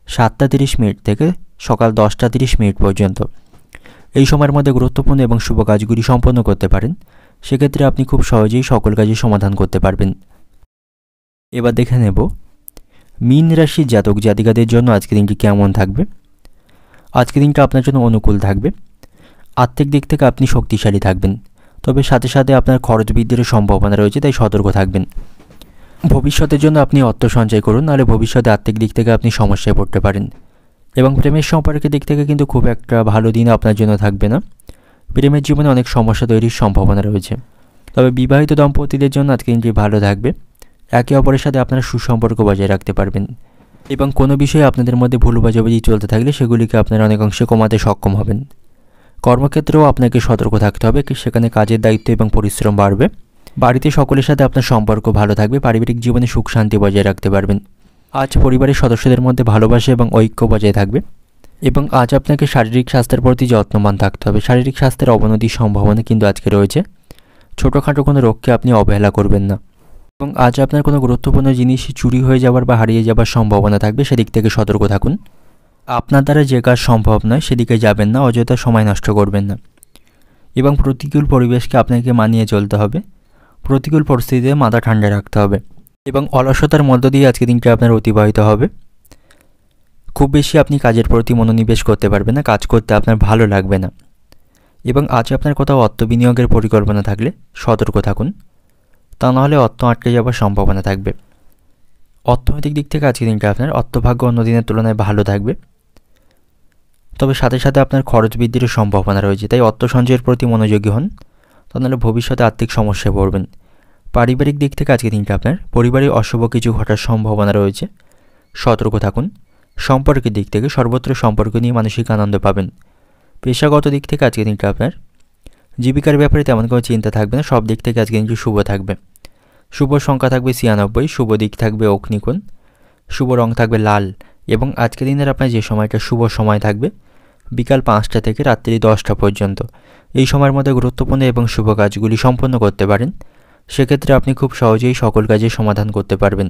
7:30 থেকে সকাল 10:30 পর্যন্ত। এই সময়ের মধ্যে গুরুত্বপূর্ণ এবং শুভ কাজগুলি সম্পন্ন করতে পারেন। সেক্ষেত্রে আপনি খুব সহজেই সকল কাজের সমাধান করতে পারবেন। এবার দেখে নেব মীন রাশির জাতক জাতিকাদের জন্য আজকে দিনটি কেমন থাকবে। আজকে দিনটা আপনার জন্য অনুকূল থাকবে। আর্থিক দিক থেকে আপনি শক্তিশালী থাকবেন, তবে সাথে সাথে আপনার খরচ বৃদ্ধির সম্ভাবনা রয়েছে, তাই সতর্ক থাকবেন। ভবিষ্যতের জন্য আপনি অর্থ সঞ্চয় করুন, নাহলে ভবিষ্যতে আর্থিক দিক থেকে আপনি সমস্যায় পড়তে পারেন। এবং প্রেমের সম্পর্কের দিক থেকে কিন্তু খুব একটা ভালো দিন আপনার জন্য থাকবে না। প্রেমের জীবনে অনেক সমস্যা তৈরির সম্ভাবনা রয়েছে। তবে বিবাহিত দম্পতিদের জন্য আজকে দিনটি ভালো থাকবে। একে অপরের সাথে আপনারা সুসম্পর্ক বজায় রাখতে পারবেন এবং কোনো বিষয়ে আপনাদের মধ্যে ভুল বোঝাবুঝি চলতে থাকলে সেগুলিকে আপনারা অনেক অংশে কমাতে সক্ষম হবেন। কর্মক্ষেত্রেও আপনাকে সতর্ক থাকতে হবে, সেখানে কাজের দায়িত্ব এবং পরিশ্রম বাড়বে। বাড়িতে সকলের সাথে আপনার সম্পর্ক ভালো থাকবে। পারিবারিক জীবনে সুখ শান্তি বজায় রাখতে পারবেন। আজ পরিবারের সদস্যদের মধ্যে ভালোবাসা এবং ঐক্য বজায় থাকবে এবং আজ আপনাকে শারীরিক স্বাস্থ্যের প্রতি যত্নবান থাকতে হবে। শারীরিক স্বাস্থ্যের অবনতির সম্ভাবনা কিন্তু আজকে রয়েছে। ছোটোখাটো কোনো রোগকে আপনি অবহেলা করবেন না এবং আজ আপনার কোনো গুরুত্বপূর্ণ জিনিস চুরি হয়ে যাওয়ার বা হারিয়ে যাওয়ার সম্ভাবনা থাকবে, সেদিক থেকে সতর্ক থাকুন। আপনার দ্বারা যে কাজ সম্ভব নয় সেদিকে যাবেন না, অযথা সময় নষ্ট করবেন না এবং প্রতিকূল পরিবেশকে আপনাকে মানিয়ে চলতে হবে। প্রতিকূল পরিস্থিতিতে মাথা ঠান্ডা রাখতে হবে এবং অলসতার মধ্য দিয়ে আজকে দিনটা আপনার অতিবাহিত হবে। খুব বেশি আপনি কাজের প্রতি মনোনিবেশ করতে পারবেন না, কাজ করতে আপনার ভালো লাগবে না এবং আজ আপনার কোথাও অর্থ বিনিয়োগের পরিকল্পনা থাকলে সতর্ক থাকুন, তা নাহলে অর্থ আটকে যাওয়ার সম্ভাবনা থাকবে। অর্থনৈতিক দিক থেকে আজকে দিনটা আপনার অর্থভাগ্য অন্য দিনের তুলনায় ভালো থাকবে, তবে সাথে সাথে আপনার খরচ বৃদ্ধিরও সম্ভাবনা রয়েছে, তাই অর্থ সঞ্চয়ের প্রতি মনোযোগী হন, তা নাহলে ভবিষ্যতে আর্থিক সমস্যায় পড়বেন। পারিবারিক দিক থেকে আজকে দিনটা আপনার পরিবারে অশুভ কিছু ঘটার সম্ভাবনা রয়েছে, সতর্ক থাকুন। সম্পর্কের দিক থেকে সর্বত্র সম্পর্ক নিয়ে মানসিক আনন্দ পাবেন। পেশাগত দিক থেকে আজকে দিনটা আপনার জীবিকার ব্যাপারে তেমন কোনো চিন্তা থাকবে না, সব দিক থেকে আজকে দিনটি শুভ থাকবে। শুভ সংখ্যা থাকবে 96, শুভ দিক থাকবে অগ্নিকোণ, শুভ রং থাকবে লাল এবং আজকে দিনের আপনার যে সময়টা শুভ সময় থাকবে বিকাল 5টা থেকে রাত্রি 10টা পর্যন্ত। এই সময়ের মধ্যে গুরুত্বপূর্ণ এবং শুভ কাজগুলি সম্পন্ন করতে পারেন। সেক্ষেত্রে আপনি খুব সহজেই সকল কাজের সমাধান করতে পারবেন।